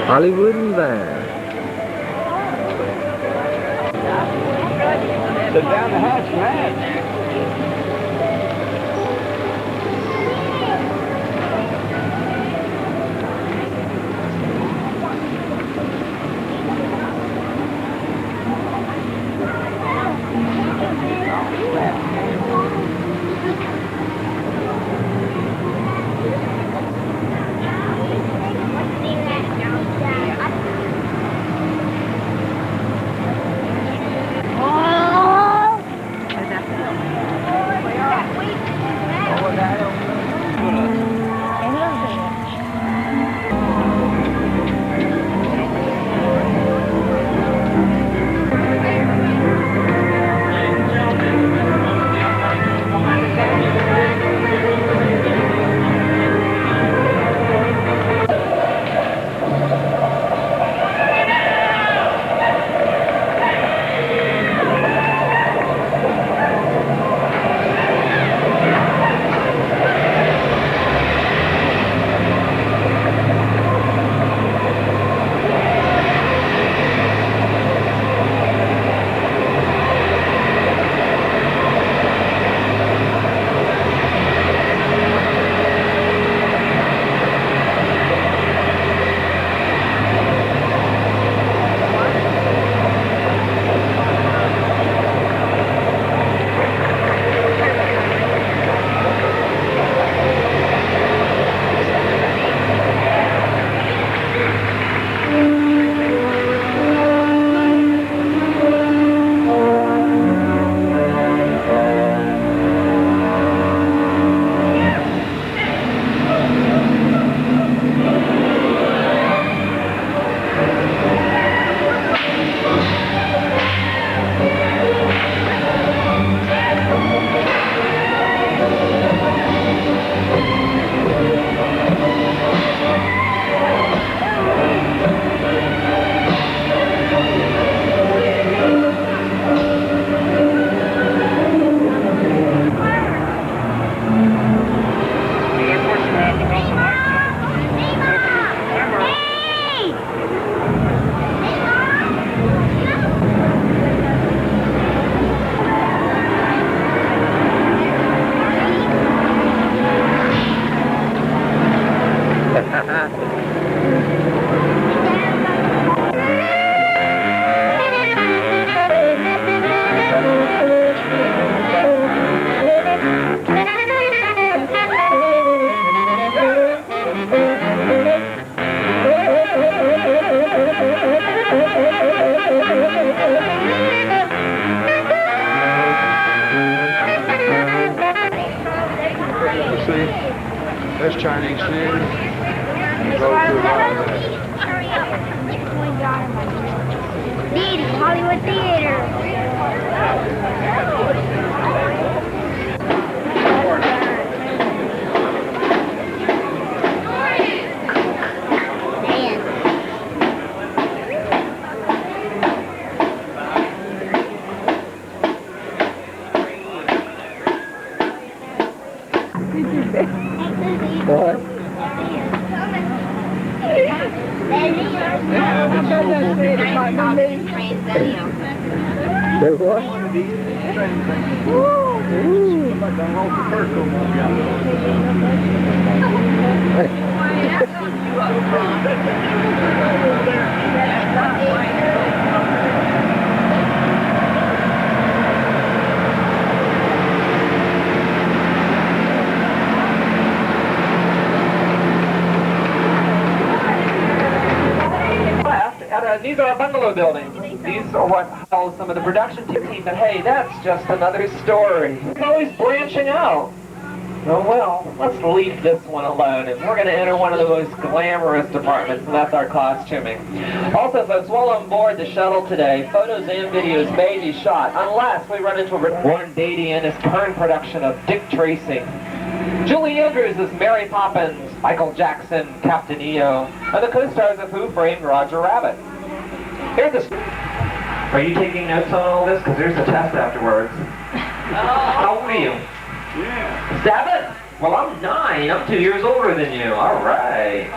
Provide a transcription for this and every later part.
Hollywood and Vine. Sit down the hatch, man. There's Chinese food. Hurry up. Need Hollywood Theater. What? Say what? These are our bungalow buildings. These are what house some of the production team, but hey, that's just another story. It's always branching out. Oh well, let's leave this one alone, and we're going to enter one of the most glamorous departments, and that's our costuming. Also, folks, while on board the shuttle today, photos and videos may be shot, unless we run into a Warren Beatty and his turn production of Dick Tracy. Julie Andrews is Mary Poppins, Michael Jackson, Captain EO, and the co-stars of Who Framed Roger Rabbit. Here's the... Are you taking notes on all this? Because there's a test afterwards. How old are you? Yeah. 7? Well, I'm 9. I'm 2 years older than you. All right.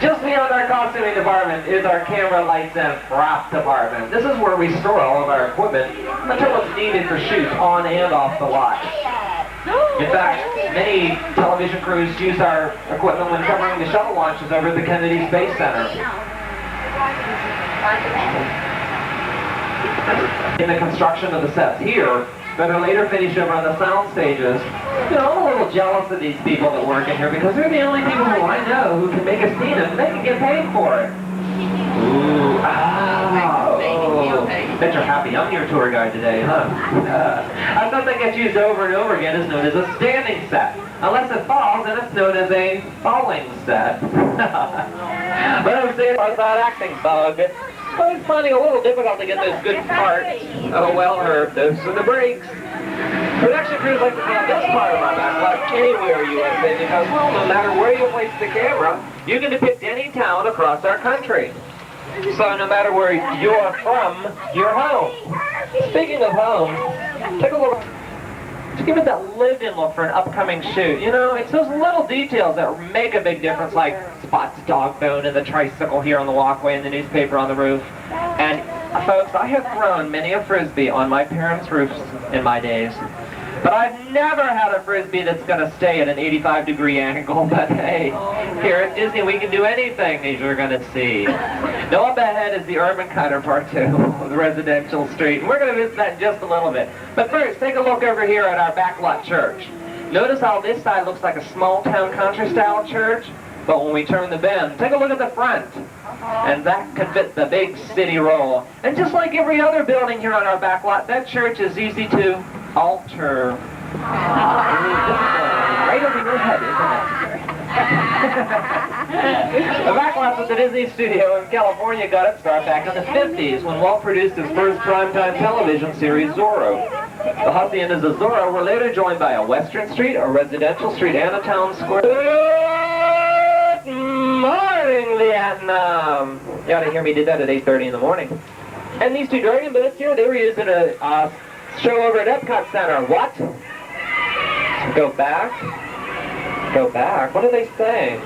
Just beyond our costuming department is our camera, lights, and prop department. This is where we store all of our equipment until it's needed for shoots on and off the lot. In fact, many television crews use our equipment when covering the shuttle launches over at the Kennedy Space Center. In the construction of the sets here, that are later finished over on the sound stages. You know, I'm a little jealous of these people that work in here because they're the only people who I know who can make a scene and they can get paid for it. Ooh, bet you're happy I'm your tour guide today, huh? A set that gets used over and over again is known as a standing set. Unless it falls, then it's known as a falling set. But I'm saying about that acting bug. I was finding it a little difficult to get those good parts. Oh well, Herb, those are the breaks. Production crews like to have this part of my backlot anywhere USA because, well, no matter where you place the camera, you can depict any town across our country. So no matter where you're from, you're home. Speaking of home, take a look. To give it that lived-in look for an upcoming shoot. You know, it's those little details that make a big difference, like Spot's dog bone and the tricycle here on the walkway and the newspaper on the roof. And, folks, I have thrown many a Frisbee on my parents' roofs in my days. But I've never had a Frisbee that's going to stay at an 85-degree angle. But hey, here at Disney, we can do anything as you're going to see. Now up ahead is the urban counterpart to the residential street. And we're going to visit that in just a little bit. But first, take a look over here at our backlot church. Notice how this side looks like a small-town country-style church? But when we turn the bend, take a look at the front. And that could fit the big city roll. And just like every other building here on our backlot, that church is easy to alter. Right over your head, isn't it? The backlots at the Disney Studio in California got its start back in the 50s when Walt produced his first primetime television series, Zorro. The haciendas of Zorro were later joined by a Western Street, a residential street, and a town square. Good morning, Vietnam! You ought to hear me do that at 8:30 in the morning. And these two dragon boats here, they were used in a show over at Epcot Center. What? Go back? Go back? What are they saying?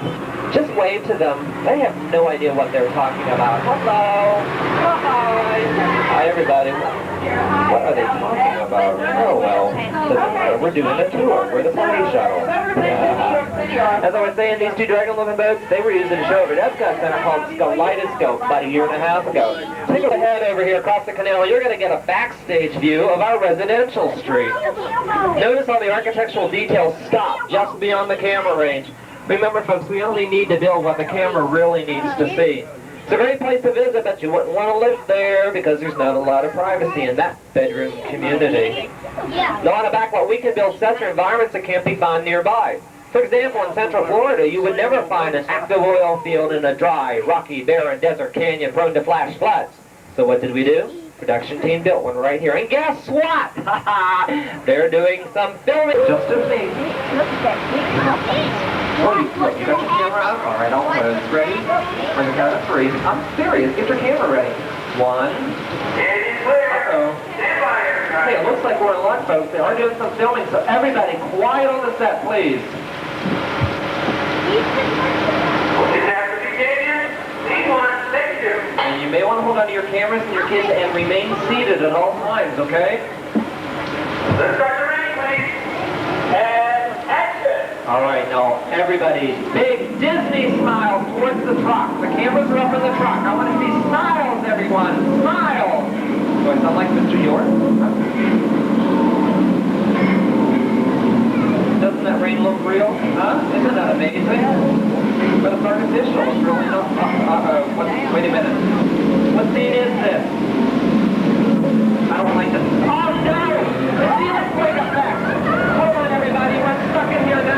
Just wave to them. They have no idea what they're talking about. Hello. Hi. Hi, everybody. What are they talking about? Oh, well, doesn't matter. We're doing a tour. We're the party shuttle. As I was saying, these two dragon-looking boats, they were used in a show over at Epcot Center called Kaleidoscope about 1.5 years ago. Take a head over here across the canal. You're going to get a backstage view of our residential street. Notice how the architectural details stop just beyond the camera range. Remember, folks, we only need to build what the camera really needs to see. It's a great place to visit, but you wouldn't want to live there because there's not a lot of privacy in that bedroom community. Now, on a backlot, we can build sets or environments that can't be found nearby. For example, in Central Florida, you would never find an active oil field in a dry, rocky, barren desert canyon prone to flash floods. So what did we do? Production team built one right here. And guess what? They're doing some filming. Just as me. Oh, you got your camera out? All right, I'll close. Ready? On the count of 3. I'm serious. Get your camera ready. 1. Uh-oh. Hey, it looks like we're in luck, folks. They are doing some filming, so everybody quiet on the set, please. And you may want to hold onto your cameras and your kids and remain seated at all times, okay? Let's start the race, please. And action! All right, now, everybody, big Disney smiles towards the truck. The cameras are up in the truck. I want to see smiles, everyone. Smiles! Do I sound like Mr. York? Doesn't that rain look real? Huh? Isn't that amazing? But it's artificial. It's really not... wait a minute. What scene is this? I don't like this. Oh, no! The ceiling quake effect! Hold on, everybody. We're stuck in here now.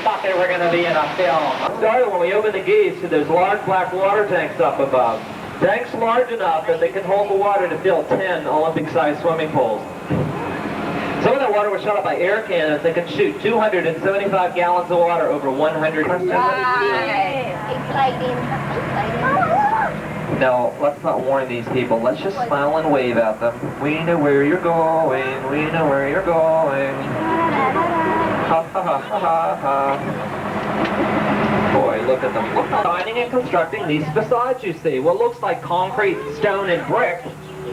thought they were going to be in a film. It started when we opened the gates to those large black water tanks up above. Tanks large enough that they can hold the water to fill 10 Olympic-sized swimming pools. Some of that water was shot up by air cannons that could shoot 275 gallons of water over 100. No, let's not warn these people. Let's just smile and wave at them. We know where you're going. We know where you're going. Ha ha ha ha ha. Boy, look at them. Designing and constructing these facades you see. What looks like concrete, stone, and brick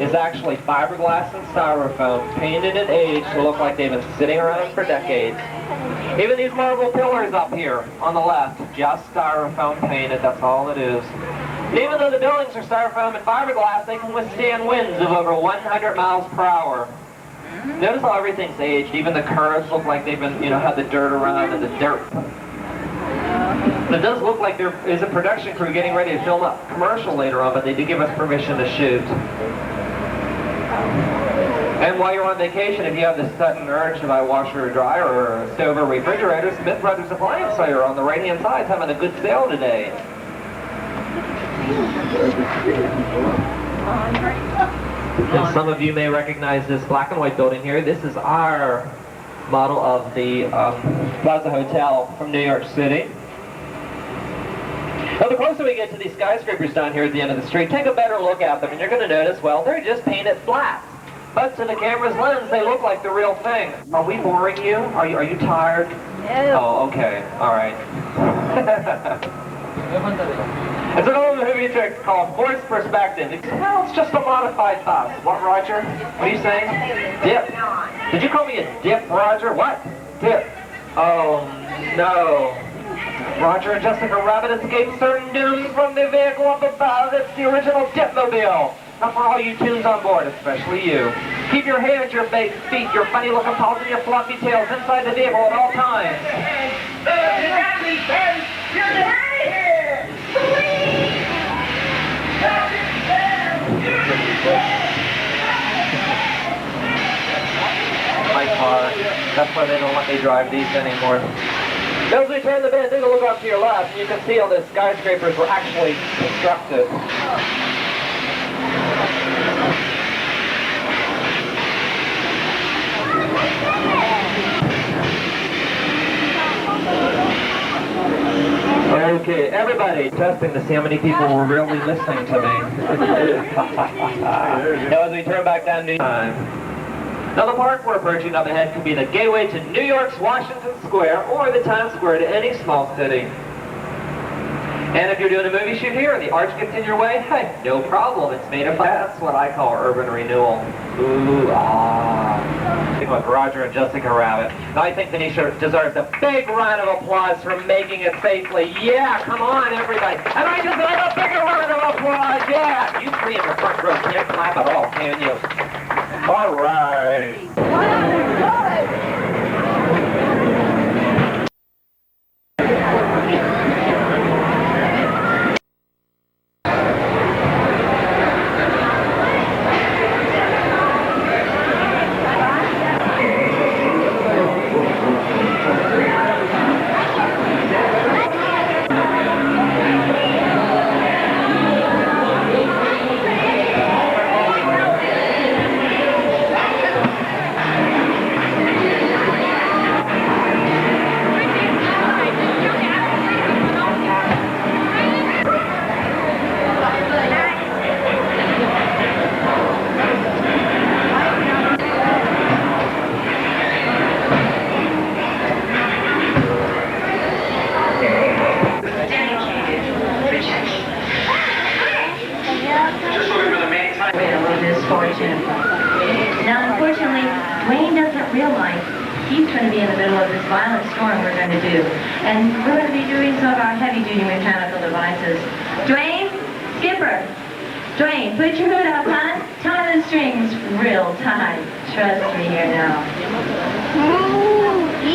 is actually fiberglass and styrofoam, painted and aged to look like they've been sitting around for decades. Even these marble pillars up here on the left, just styrofoam painted, that's all it is. And even though the buildings are styrofoam and fiberglass, they can withstand winds of over 100 miles per hour. Notice how everything's aged. Even the curves look like they've been, had the dirt around and the dirt. It does look like there is a production crew getting ready to film a commercial later on, but they did give us permission to shoot. And while you're on vacation, if you have this sudden urge to buy a washer or dryer or a stove or refrigerator, Smith Brothers Appliance Sale on the right-hand side is having a good sale today. And some of you may recognize this black and white building here. This is our model of the Plaza Hotel from New York City. Now, the closer we get to these skyscrapers down here at the end of the street, take a better look at them, and you're going to notice, well, they're just painted flat. But to the camera's lens, they look like the real thing. Are we boring you? Are you tired? No. Oh, okay. All right. It's an old movie trick called forced perspective. Well, it's just a modified bus. What, Roger? What are you saying? Dip. Did you call me a dip, Roger? What? Dip. Oh, no. Roger and Jessica Rabbit escaped certain dooms from the vehicle up above. It's the original Dipmobile. Now for all you tunes on board, especially you. Keep your hands, your big feet, your funny-looking paws, and your floppy tails inside the vehicle at all times. You got me, Ben! You're out of here! My car. That's why they don't let me drive these anymore. As we turn the bend, take a look up to your left, and you can see how the skyscrapers were actually constructed. Okay, everybody, testing to see how many people were really listening to me. Now as we turn back down New York. Now the park we're approaching up ahead could be the gateway to New York's Washington Square or the Times Square to any small city. And if you're doing a movie shoot here and the arch gets in your way, hey, no problem. It's made of glass. That's what I call urban renewal. Ooh, ah. With Roger and Jessica Rabbit. Now I think Denisha deserves a big round of applause for making it safely. Yeah, come on, everybody. And I deserve a bigger round of applause. Yeah, you three in the front row can't clap at all, can you? All right. Now, unfortunately, Dwayne doesn't realize he's going to be in the middle of this violent storm we're going to do. And we're going to be doing some of our heavy-duty mechanical devices. Dwayne, Skipper. Dwayne, put your hood up, huh? Tie the strings real tight. Trust me here now.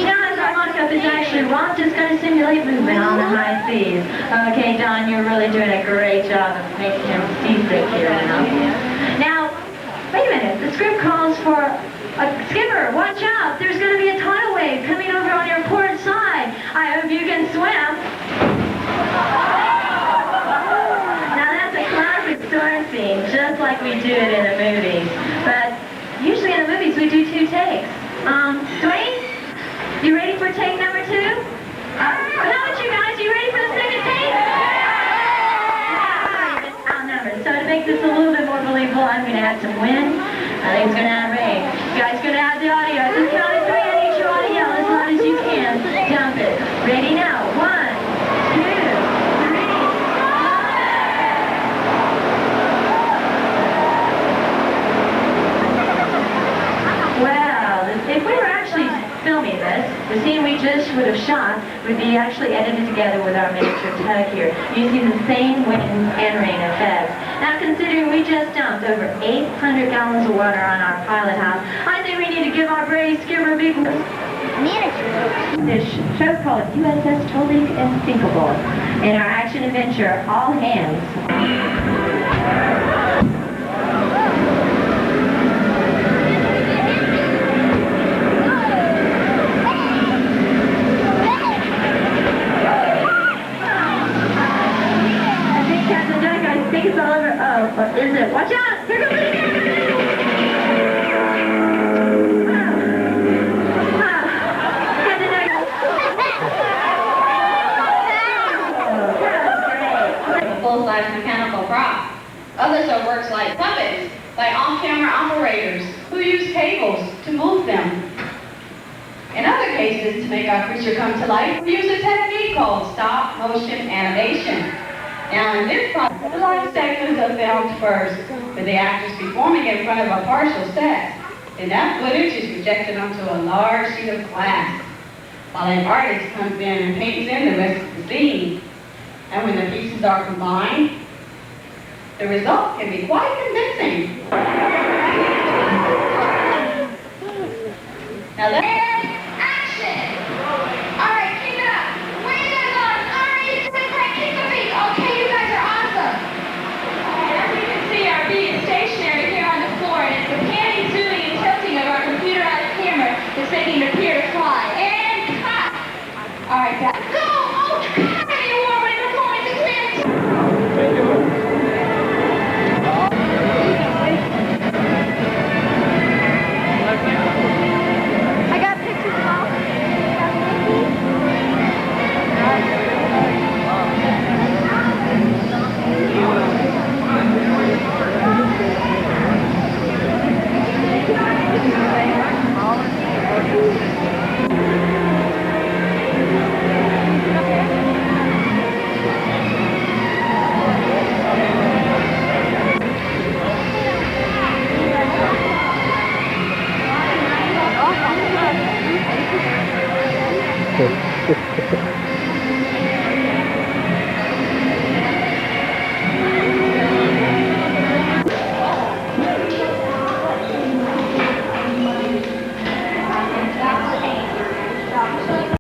Don's mock-up is actually Ron just going to simulate movement on the high seas. Okay, Don, you're really doing a great job of making him seasick here now. Now, wait a minute. The script calls for a skipper. Watch out. There's going to be a tidal wave coming over on your port side. I hope do it in the movies. But usually in the movies we do 2 takes. Dwayne, you ready for take number 2? How about you guys? You ready for the second take? Outnumbered. So to make this a little bit more believable, I'm going to add some wind. I think it's going to add rain. You guys going to add the audio. At the count of 3, I need you all to yell as loud as you can. Dump it. Ready now. 1, 2, 3. Well, if we were actually filming this, the scene we just would have shot would be actually edited together with our miniature tug here, using the same wind and rain effects. Now, considering we just dumped over 800 gallons of water on our pilot house, I think we need to give our brave skipper a big Miniature. this show called USS Tolink and Sinkable. In our action adventure, All Hands. I think it's all over. Oh, is it? Watch out! Here goes the A full-size mechanical prop. Others are works like puppets, like on-camera operators who use cables to move them. In other cases, to make our creature come to life, we use a technique called stop-motion animation. Now in this process, the live segments are filmed first, with the actors performing in front of a partial set. Then that footage is projected onto a large sheet of glass, while an artist comes in and paints in the rest of the scene. And when the pieces are combined, the result can be quite convincing. Now